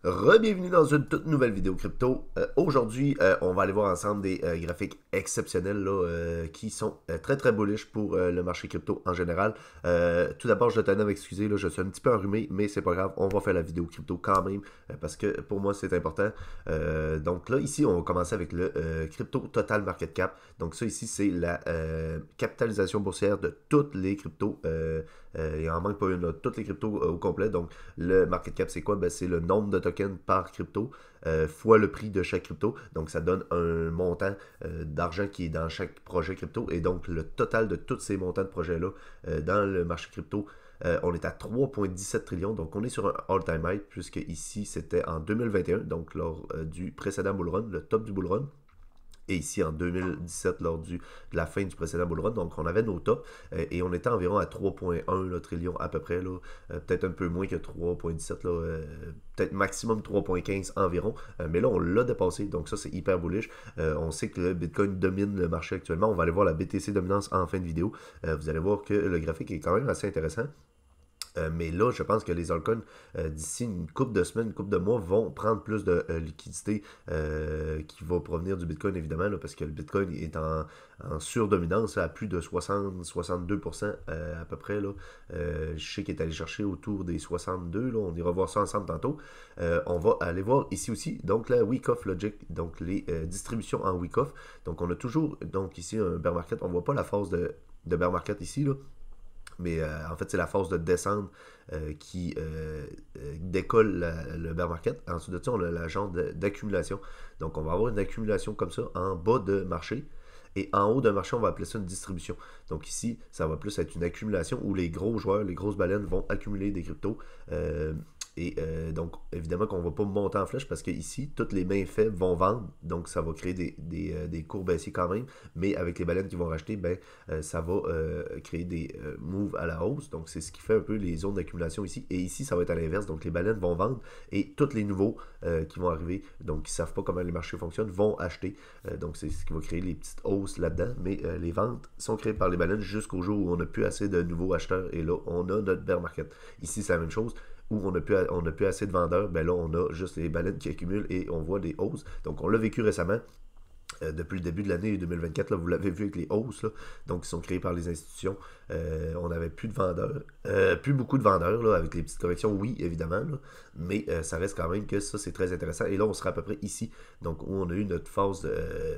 Re-bienvenue dans une toute nouvelle vidéo crypto. Aujourd'hui, on va aller voir ensemble des graphiques exceptionnels là, qui sont très très bullish pour le marché crypto en général. Tout d'abord, je tenais à m'excuser, je suis un petit peu enrhumé, mais c'est pas grave, on va faire la vidéo crypto quand même parce que pour moi c'est important. Donc là, ici, on va commencer avec le crypto total market cap. Donc ça ici, c'est la capitalisation boursière de toutes les cryptos. Il en manque pas une, là, toutes les cryptos au complet. Donc le market cap, c'est quoi? Ben, c'est le nombre de tokens par crypto fois le prix de chaque crypto. Donc, ça donne un montant d'argent qui est dans chaque projet crypto. Et donc, le total de tous ces montants de projets-là dans le marché crypto, on est à 3,17 trillions. Donc, on est sur un all-time high, puisque ici, c'était en 2021, donc lors du précédent bull run, le top du bull run. Et ici en 2017 lors de la fin du précédent bull run. Donc on avait nos tops et on était environ à 3,1 trillion à peu près, peut-être un peu moins que 3,17, peut-être maximum 3,15 environ. Mais là on l'a dépassé, donc ça c'est hyper bullish. On sait que le Bitcoin domine le marché actuellement. On va aller voir la BTC dominance en fin de vidéo. Vous allez voir que le graphique est quand même assez intéressant. Mais là, je pense que les altcoins, d'ici une couple de semaines, une couple de mois, vont prendre plus de liquidité qui va provenir du Bitcoin, évidemment, là, parce que le Bitcoin est en surdominance là, à plus de 60-62% à peu près. Là. Je sais qu'il est allé chercher autour des 62, là, on ira voir ça ensemble tantôt. On va aller voir ici aussi, donc la Wyckoff Logic, donc les distributions en Wyckoff. Donc on a toujours, donc ici un bear market, on ne voit pas la phase de bear market ici, là. Mais en fait, c'est la phase de descendre qui décolle le bear market. Ensuite de ça, on a la genre d'accumulation. Donc, on va avoir une accumulation comme ça en bas de marché. Et en haut d'un marché, on va appeler ça une distribution. Donc ici, ça va plus être une accumulation où les gros joueurs, les grosses baleines vont accumuler des cryptos. Donc, évidemment qu'on ne va pas monter en flèche parce que ici, toutes les mains faibles vont vendre. Donc, ça va créer des cours baissiers quand même. Mais avec les baleines qui vont racheter, ben, ça va créer des moves à la hausse. Donc, c'est ce qui fait un peu les zones d'accumulation ici. Et ici, ça va être à l'inverse. Donc, les baleines vont vendre et tous les nouveaux qui vont arriver, donc qui ne savent pas comment les marchés fonctionnent, vont acheter. Donc, c'est ce qui va créer les petites hausses là-dedans. Mais les ventes sont créées par les baleines jusqu'au jour où on n'a plus assez de nouveaux acheteurs. Et là, on a notre bear market. Ici, c'est la même chose où on n'a plus assez de vendeurs, ben là, on a juste les baleines qui accumulent et on voit des hausses. Donc, on l'a vécu récemment. Depuis le début de l'année 2024, là, vous l'avez vu avec les hausses, là, donc qui sont créées par les institutions. On n'avait plus de vendeurs, plus beaucoup de vendeurs, là, avec les petites corrections, oui, évidemment, là, mais ça reste quand même que ça, c'est très intéressant. Et là, on sera à peu près ici, donc où on a eu notre phase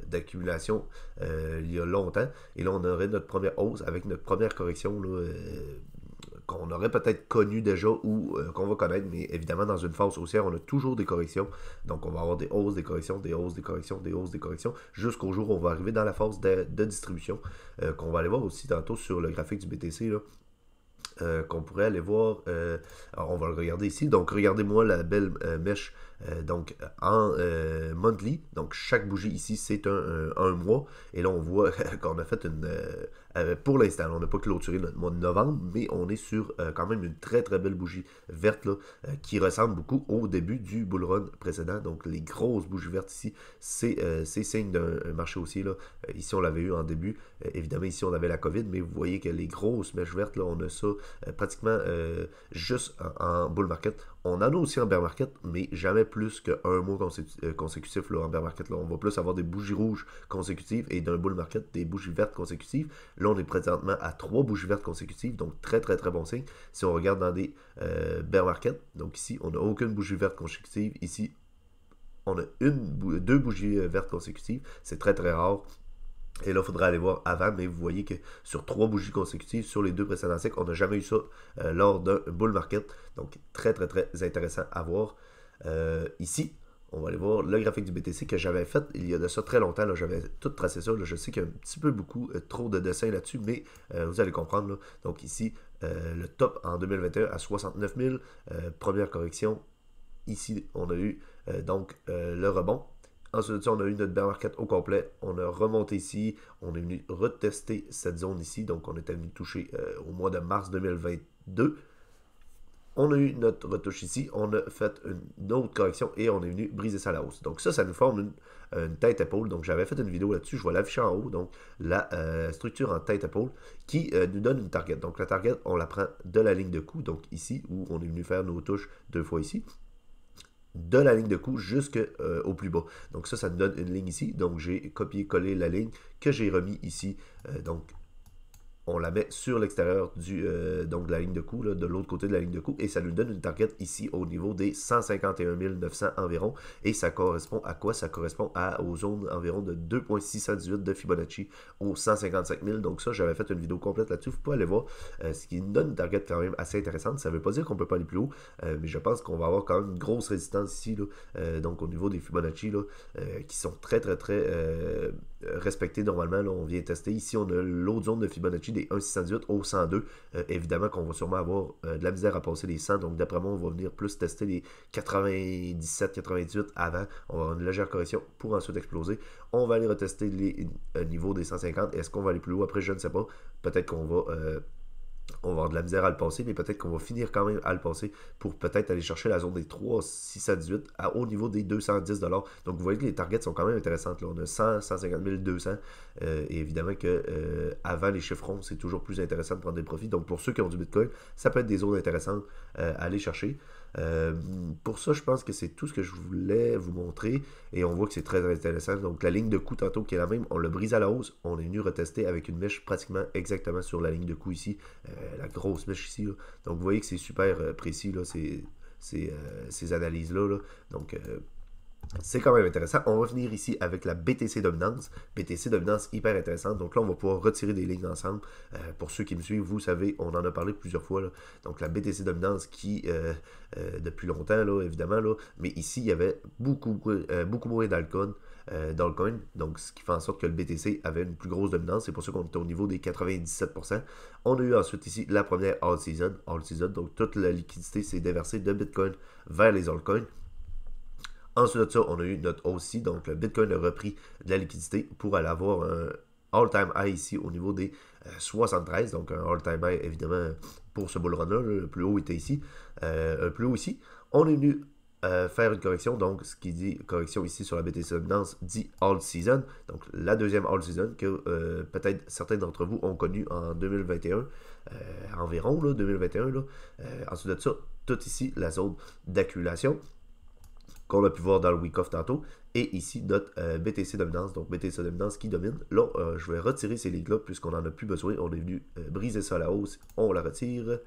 d'accumulation il y a longtemps. Et là, on aurait notre première hausse avec notre première correction, là, qu'on aurait peut-être connu déjà ou qu'on va connaître, mais évidemment, dans une phase haussière, on a toujours des corrections. Donc, on va avoir des hausses, des corrections, des hausses, des corrections, des hausses, des corrections, jusqu'au jour où on va arriver dans la phase de distribution, qu'on va aller voir aussi tantôt sur le graphique du BTC, là. Qu'on pourrait aller voir. Alors on va le regarder ici. Donc, regardez-moi la belle mèche. Donc, en monthly. Donc, chaque bougie ici, c'est un mois. Et là, on voit qu'on a fait une. Pour l'instant, on n'a pas clôturé notre mois de novembre, mais on est sur quand même une très très belle bougie verte là, qui ressemble beaucoup au début du bull run précédent. Donc, les grosses bougies vertes ici, c'est signe d'un marché haussier. Là. Ici, on l'avait eu en début. Évidemment, ici, on avait la COVID, mais vous voyez que les grosses mèches vertes, là, on a ça pratiquement juste en bull market. On en a aussi en bear market, mais jamais plus qu'un mois consécutif là, en bear market. Là. On va plus avoir des bougies rouges consécutives et d'un bull market, des bougies vertes consécutives. Là, on est présentement à 3 bougies vertes consécutives, donc très très très bon signe. Si on regarde dans des bear market, donc ici, on n'a aucune bougie verte consécutive. Ici, on a deux bougies vertes consécutives. C'est très très rare. Et là, il faudra aller voir avant, mais vous voyez que sur 3 bougies consécutives, sur les 2 précédents cycles, on n'a jamais eu ça lors d'un bull market. Donc, très, très, très intéressant à voir. Ici, on va aller voir le graphique du BTC que j'avais fait il y a de ça très longtemps. J'avais tout tracé ça. Là, je sais qu'il y a un petit peu beaucoup trop de dessins là-dessus, mais vous allez comprendre. Là. Donc, ici, le top en 2021 à 69 000. Première correction. Ici, on a eu donc le rebond. Ensuite de ça, on a eu notre bear market au complet. On a remonté ici. On est venu retester cette zone ici. Donc, on était venu toucher au mois de mars 2022. On a eu notre retouche ici. On a fait une autre correction et on est venu briser ça à la hausse. Donc, ça nous forme une tête-épaule. Donc, j'avais fait une vidéo là-dessus. Je vais l'afficher en haut. Donc, la structure en tête-épaule qui nous donne une target. Donc, la target, on la prend de la ligne de coup. Donc, ici, où on est venu faire nos touches 2 fois ici. de la ligne de coût jusqu'au plus bas. Donc ça nous donne une ligne ici. Donc j'ai copié-collé la ligne que j'ai remis ici. Donc on la met sur l'extérieur donc de la ligne de coût, là, de l'autre côté de la ligne de coût, et ça nous donne une target ici au niveau des 151 900 environ, et ça correspond à quoi? Ça correspond aux zones environ de 2.618 de Fibonacci aux 155 000, donc ça, j'avais fait une vidéo complète là-dessus, vous pouvez aller voir, ce qui nous donne une target quand même assez intéressante. Ça ne veut pas dire qu'on ne peut pas aller plus haut, mais je pense qu'on va avoir quand même une grosse résistance ici, là, donc au niveau des Fibonacci, là, qui sont très respectés normalement. Là, on vient tester. Ici, on a l'autre zone de Fibonacci des 1,618 au 102. Évidemment qu'on va sûrement avoir de la misère à passer les 100. Donc, d'après moi, on va venir plus tester les 97, 98 avant. On va avoir une légère correction pour ensuite exploser. On va aller retester les niveaux des 150. Est-ce qu'on va aller plus haut? Après, je ne sais pas. Peut-être qu'on va... on va avoir de la misère à le passer, mais peut-être qu'on va finir quand même à le passer pour peut-être aller chercher la zone des 3,618 au niveau des 210 $. Donc vous voyez que les targets sont quand même intéressantes. Là. On a 100, 150 000, 200. Et évidemment que avant les chiffres ronds, c'est toujours plus intéressant de prendre des profits. Donc pour ceux qui ont du Bitcoin, ça peut être des zones intéressantes à aller chercher. Pour ça, je pense que c'est tout ce que je voulais vous montrer. Et on voit que c'est très intéressant. Donc la ligne de coût tantôt qui est la même, on l'a brise à la hausse. On est venu retester avec une mèche pratiquement exactement sur la ligne de coût ici. La grosse mèche ici. Là. Donc vous voyez que c'est super précis là, ces analyses-là. Là. Donc c'est quand même intéressant. On va finir ici avec la BTC Dominance. BTC Dominance hyper intéressante. Donc là, on va pouvoir retirer des lignes ensemble. Pour ceux qui me suivent, vous savez, on en a parlé plusieurs fois. Là. Donc la BTC Dominance qui, depuis longtemps, là, évidemment, là, mais ici, il y avait beaucoup moins d'alcool. Donc ce qui fait en sorte que le BTC avait une plus grosse dominance. C'est pour ça qu'on était au niveau des 97%. On a eu ensuite ici la première all season. Donc toute la liquidité s'est déversée de Bitcoin vers les altcoins. Ensuite de ça, on a eu notre hausse, donc le Bitcoin a repris de la liquidité pour aller avoir un all-time high ici au niveau des 73, donc un all-time high évidemment pour ce bull run-là, le plus haut était ici, un plus haut ici. On est venu faire une correction, donc ce qui dit correction ici sur la BTC Dominance dit all season, donc la deuxième all season que peut-être certains d'entre vous ont connu en 2021, environ là, 2021. Là. Ensuite de ça, tout ici la zone d'accumulation qu'on a pu voir dans le week-off tantôt. Et ici, notre BTC Dominance, donc BTC Dominance qui domine. Là, je vais retirer ces lignes-là puisqu'on n'en a plus besoin. On est venu briser ça à la hausse. On la retire,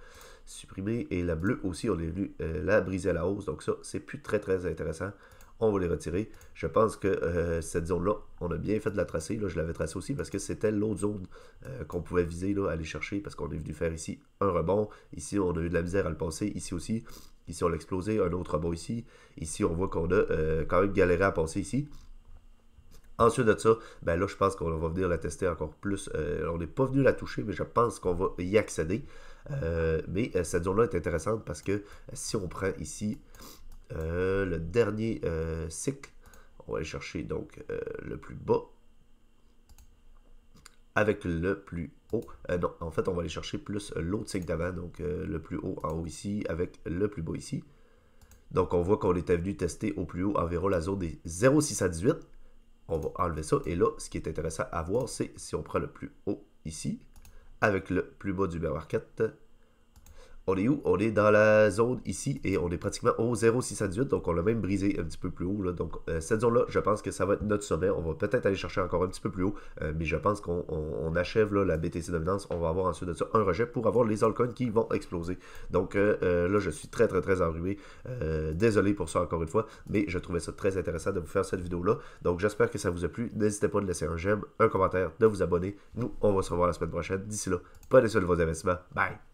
supprimer. Et la bleue aussi, on est venu la briser à la hausse. Donc ça, c'est plus très intéressant. On va les retirer. Je pense que cette zone-là, on a bien fait de la tracer. Là, je l'avais tracée aussi parce que c'était l'autre zone qu'on pouvait viser, là, aller chercher parce qu'on est venu faire ici un rebond. Ici, on a eu de la misère à le passer. Ici aussi. Ici, on l'a explosé. Un autre rebond ici. Ici, on voit qu'on a quand même galéré à passer ici. Ensuite de ça, ben là, je pense qu'on va venir la tester encore plus. On n'est pas venu la toucher, mais je pense qu'on va y accéder. Mais cette zone-là est intéressante parce que si on prend ici le dernier cycle, on va aller chercher donc le plus bas avec le plus haut. Non, en fait, on va aller chercher plus l'autre cycle d'avant, donc le plus haut en haut ici avec le plus bas ici. Donc, on voit qu'on était venu tester au plus haut environ la zone des 0,618. On va enlever ça. Et là, ce qui est intéressant à voir, c'est si on prend le plus haut ici, avec le plus bas du bear market. On est où? On est dans la zone ici et on est pratiquement au 0,618. Donc, on l'a même brisé un petit peu plus haut. Là. Donc, cette zone-là, je pense que ça va être notre sommet. On va peut-être aller chercher encore un petit peu plus haut. Mais je pense qu'on achève là, la BTC Dominance. On va avoir ensuite de ça un rejet pour avoir les altcoins qui vont exploser. Donc, là, je suis très enrhumé. Désolé pour ça encore une fois. Mais je trouvais ça très intéressant de vous faire cette vidéo-là. Donc, j'espère que ça vous a plu. N'hésitez pas de laisser un j'aime, un commentaire, de vous abonner. Nous, on va se revoir la semaine prochaine. D'ici là, prenez soin de vos investissements. Bye!